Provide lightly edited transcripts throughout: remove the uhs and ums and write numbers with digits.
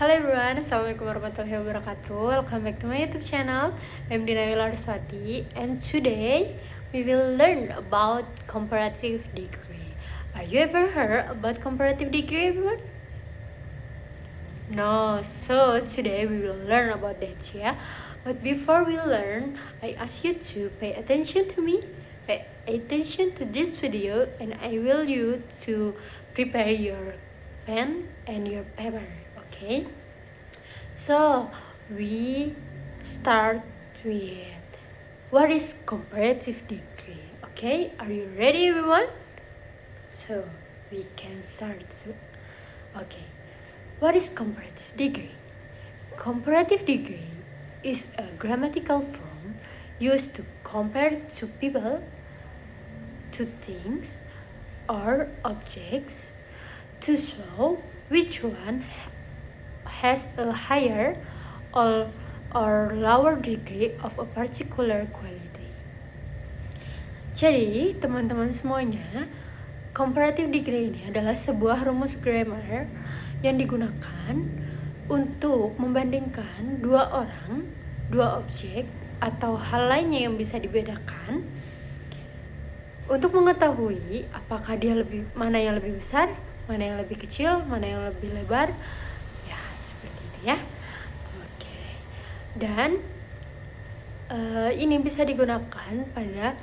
Hello everyone, Assalamualaikum warahmatullahi wabarakatuh. Welcome back to my YouTube channel. I'm Dina Wilarswati, and today we will learn about comparative degree. Are you ever heard about comparative degree, everyone? No, so today we will learn about that, yeah. But before we learn, I ask you to pay attention to me, pay attention to this video, and I will you to prepare your pen and your paper, okay? So we start with what is comparative degree, okay? Are you ready, everyone? So we can start. Okay. What is comparative degree? Comparative degree is a grammatical form used to compare two people, to things, or objects to show which one has a higher or lower degree of a particular quality. Jadi, teman-teman semuanya, comparative degree ini adalah sebuah rumus grammar yang digunakan untuk membandingkan dua orang, dua objek, atau hal lainnya yang bisa dibedakan untuk mengetahui apakah mana yang lebih besar, mana yang lebih kecil, mana yang lebih lebar. Ya, seperti itu ya. Oke. Dan ini bisa digunakan pada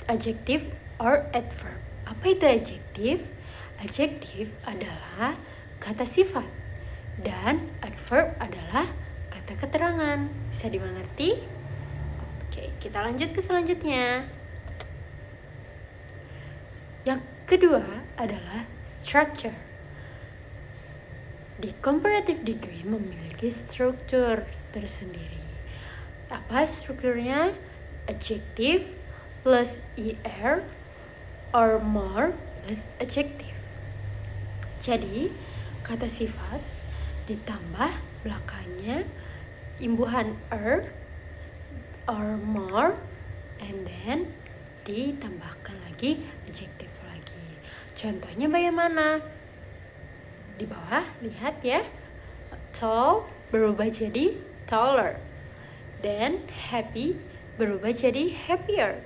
adjective or adverb. Apa itu adjective? Adjective adalah kata sifat dan adverb adalah kata keterangan. Bisa dimengerti? Oke, kita lanjut ke selanjutnya. Yang kedua adalah structure. Di comparative degree memiliki struktur tersendiri. Apa strukturnya? Adjective plus er or more plus adjective. Jadi, kata sifat ditambah belakangnya imbuhan or more, and then ditambahkan lagi adjective lagi. Contohnya bagaimana? Di bawah, lihat ya. Tall berubah jadi taller. Then happy berubah jadi happier.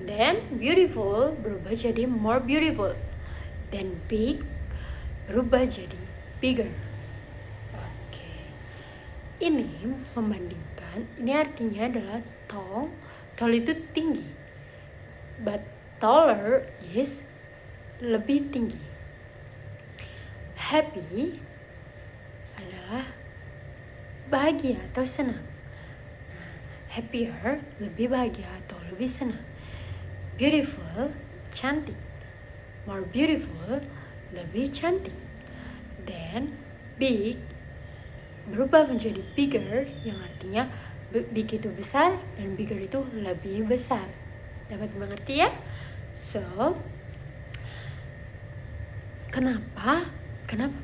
Then beautiful berubah jadi more beautiful. Then big berubah jadi bigger. Oke. Ini membandingkan, ini artinya adalah tall. Tall itu tinggi. But taller is lebih tinggi. Happy adalah bahagia atau senang. Happier lebih bahagia atau lebih senang. Beautiful cantik. More beautiful lebih cantik. Then big berubah menjadi bigger, yang artinya big itu besar dan bigger itu lebih besar. Dapat mengerti ya? So, kenapa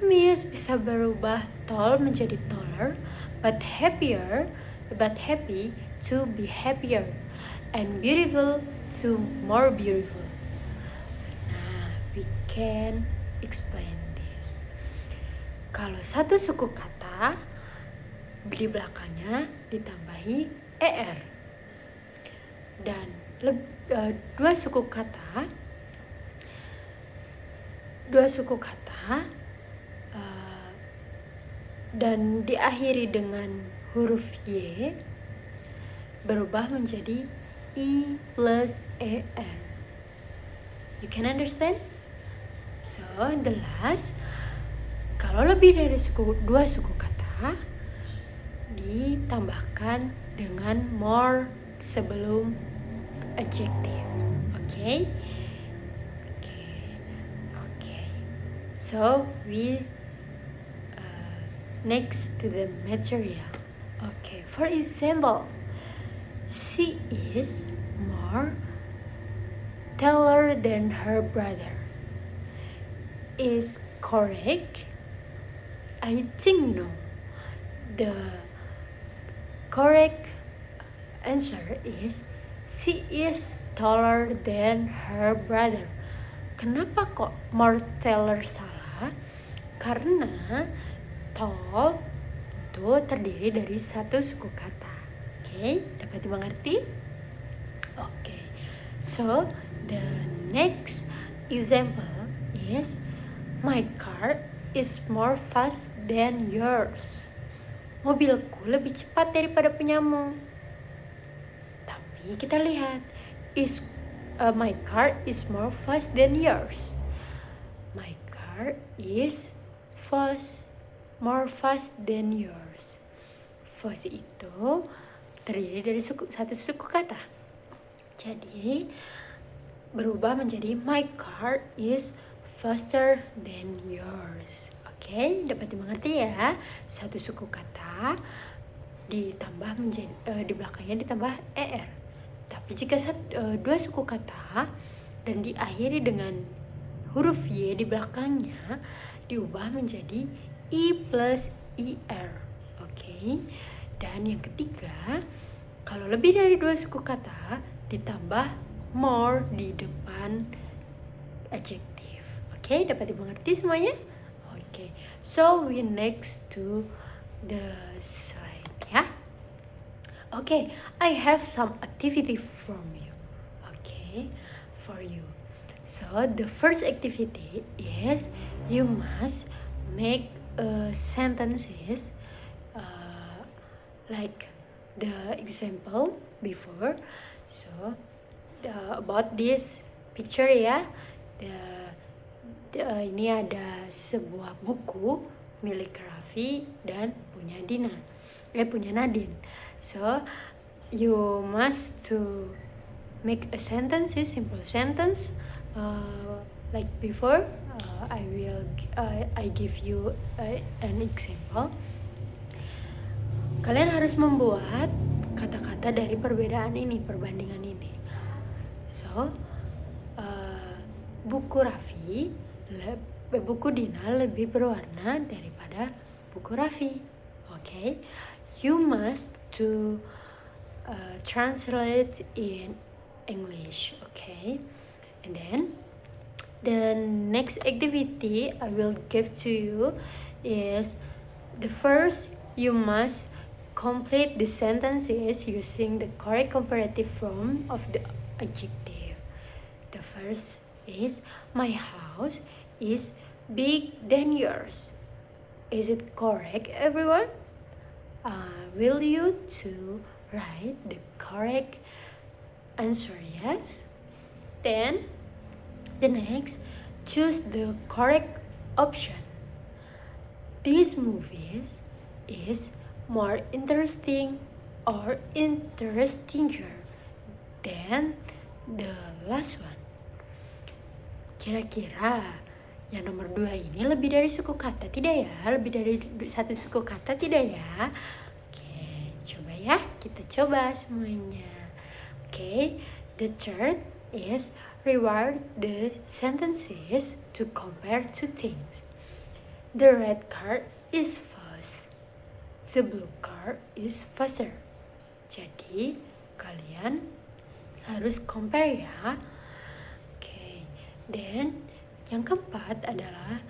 Miss bisa berubah tall menjadi taller, but happy to be happier, and beautiful to more beautiful? Nah, we can explain this. Kalau satu suku kata di belakangnya ditambahi er, dan dua suku kata dan diakhiri dengan huruf y berubah menjadi i plus er. You can understand? So, the last, kalau lebih dari dua suku kata ditambahkan dengan more sebelum adjective. Okay? So we next to the material. Okay, for example, she is more taller than her brother. Is correct? I think no. The correct answer is she is taller than her brother. Kenapa kok more taller salah? Karena tall itu terdiri dari satu suku kata. Oke, dapat dimengerti? Oke, so the next example is my car is more fast than yours. Mobilku lebih cepat daripada punyamu. Tapi kita lihat, my car is more fast than yours. My car is more fast than yours. Fast itu terdiri dari satu suku kata. Jadi berubah menjadi my car is faster than yours. Oke, dapat dimengerti ya? Satu suku kata ditambah menjadi di belakangnya ditambah er. Tapi jika dua suku kata dan diakhiri dengan huruf y di belakangnya diubah menjadi i plus er. Oke. Dan yang ketiga, kalau lebih dari dua suku kata ditambah more di depan adjective. Oke, dapat dimengerti semuanya? Oke. So we next to the slide ya. Okay, I have some activity from you. Okay, for you. So the first activity is you must make sentences like the example before. So about this picture ya, ini ada sebuah buku milik Raffi dan punya punya Nadine. So you must to make a sentences, simple sentence like before. I give you an example. Kalian harus membuat kata-kata dari perbandingan ini. So buku Raffi, buku Dina lebih berwarna daripada buku Raffi. Okay, you must to translate in English. Okay, and then the next activity I will give to you is the first, you must complete the sentences using the correct comparative form of the adjective. The first is, my house is big than yours. Is it correct, everyone? Will you to write the correct answer? Yes. Then the next, choose the correct option. These movies is more interesting or interestinger than the last one. Kira-kira yang nomor 2 ini lebih dari suku kata tidak ya? Lebih dari satu suku kata tidak ya? Oke, coba ya, kita coba semuanya. Oke, the third is reward the sentences to compare two things. The red car is fast. The blue car is faster. Jadi kalian harus compare ya. Oke, then yang keempat adalah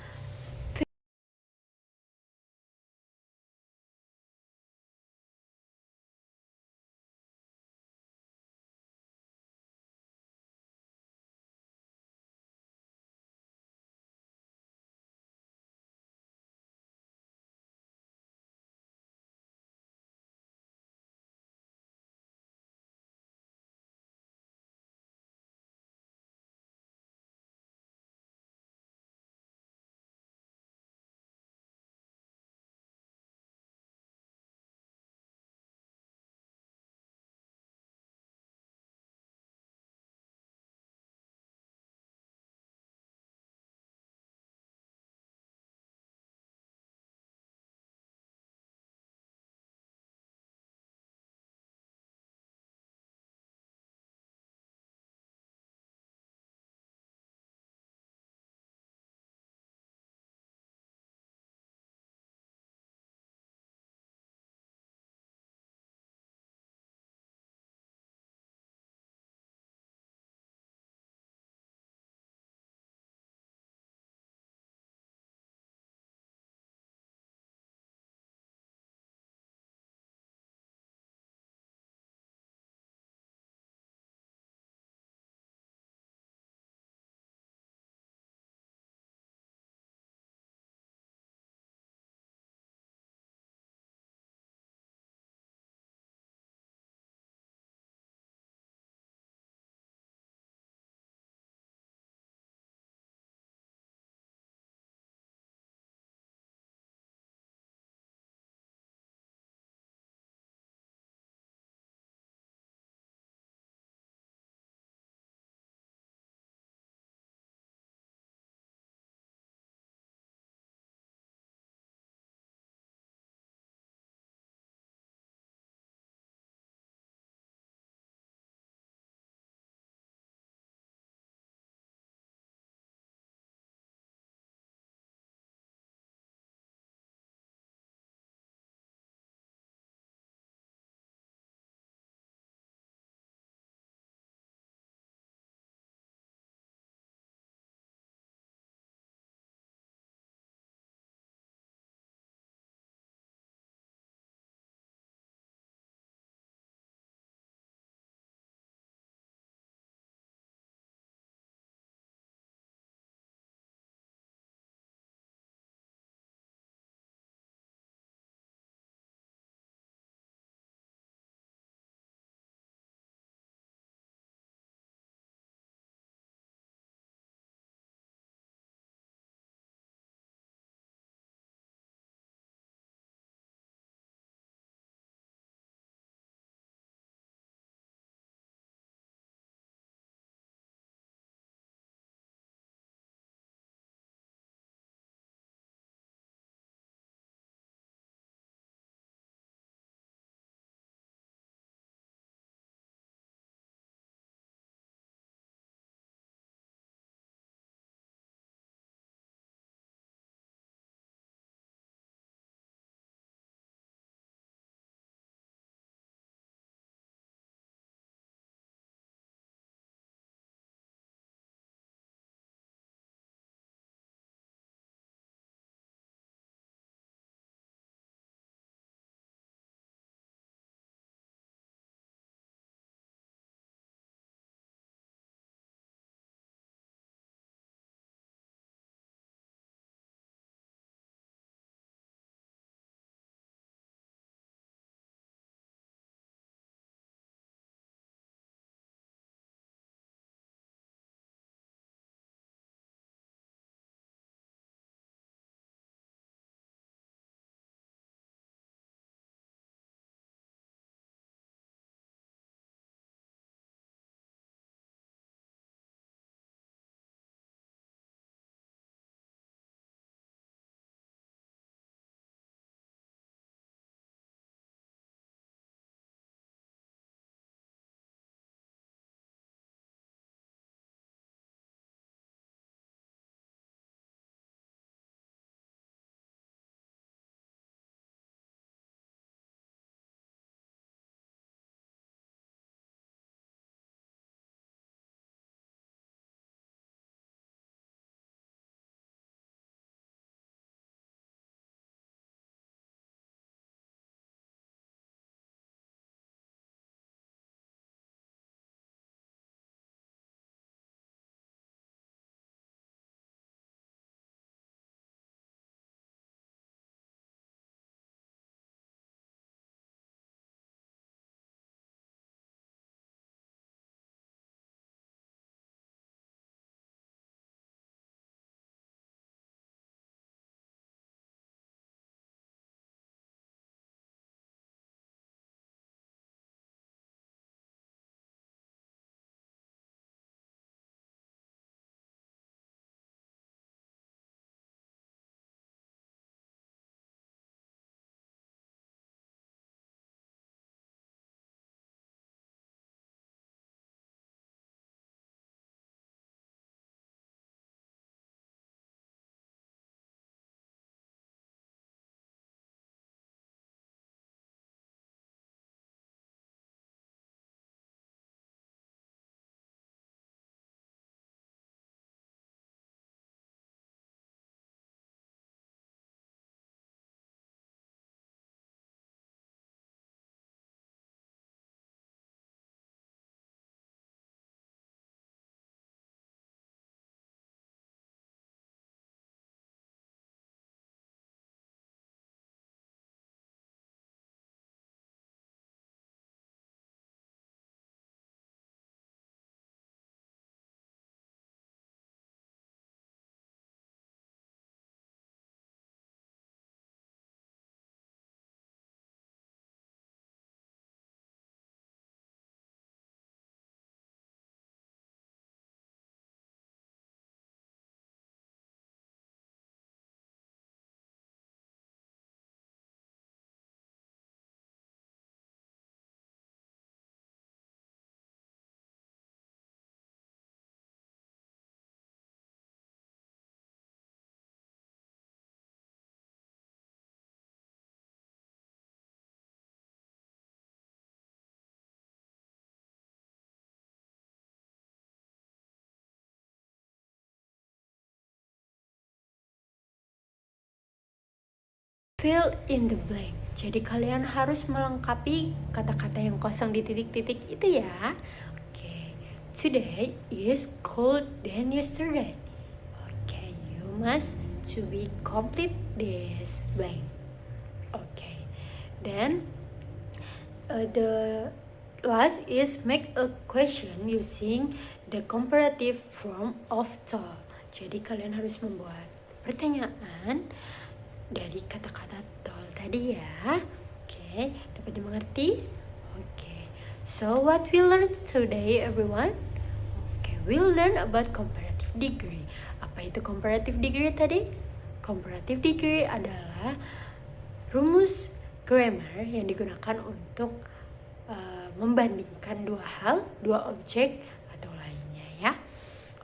Fill in the blank. Jadi kalian harus melengkapi kata-kata yang kosong di titik-titik itu ya. Oke. Today is colder than yesterday. Okay, you must to be complete this blank. Okay. Then the last is make a question using the comparative form of tall. Jadi kalian harus membuat pertanyaan dari kata-kata tall tadi ya. Oke, dapat dimengerti? Oke. So what we learned today everyone? Oke, we'll learn about comparative degree. Apa itu comparative degree tadi? Comparative degree adalah rumus grammar yang digunakan untuk membandingkan dua hal, dua objek atau lainnya ya.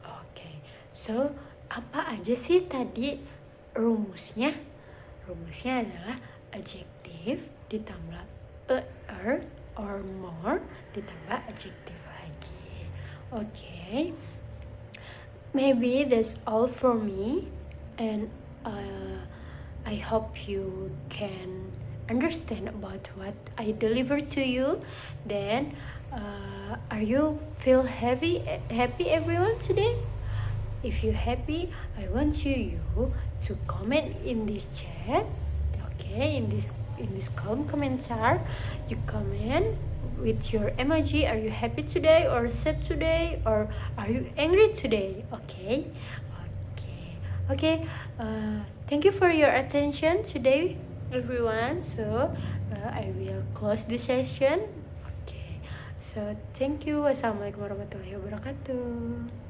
Oke. So, apa aja sih tadi rumusnya? Rumusnya adalah adjective ditambah a or more ditambah adjective lagi. Okay. Maybe that's all for me, and I hope you can understand about what I deliver to you. Then are you feel happy everyone today? If you happy, I want you to comment in this chat. Okay, in this column komentar, you comment with your emoji. Are you happy today or sad today or are you angry today? Okay. Thank you for your attention today, everyone. So I will close this session. Okay. So thank you. Wassalamualaikum warahmatullahi wabarakatuh.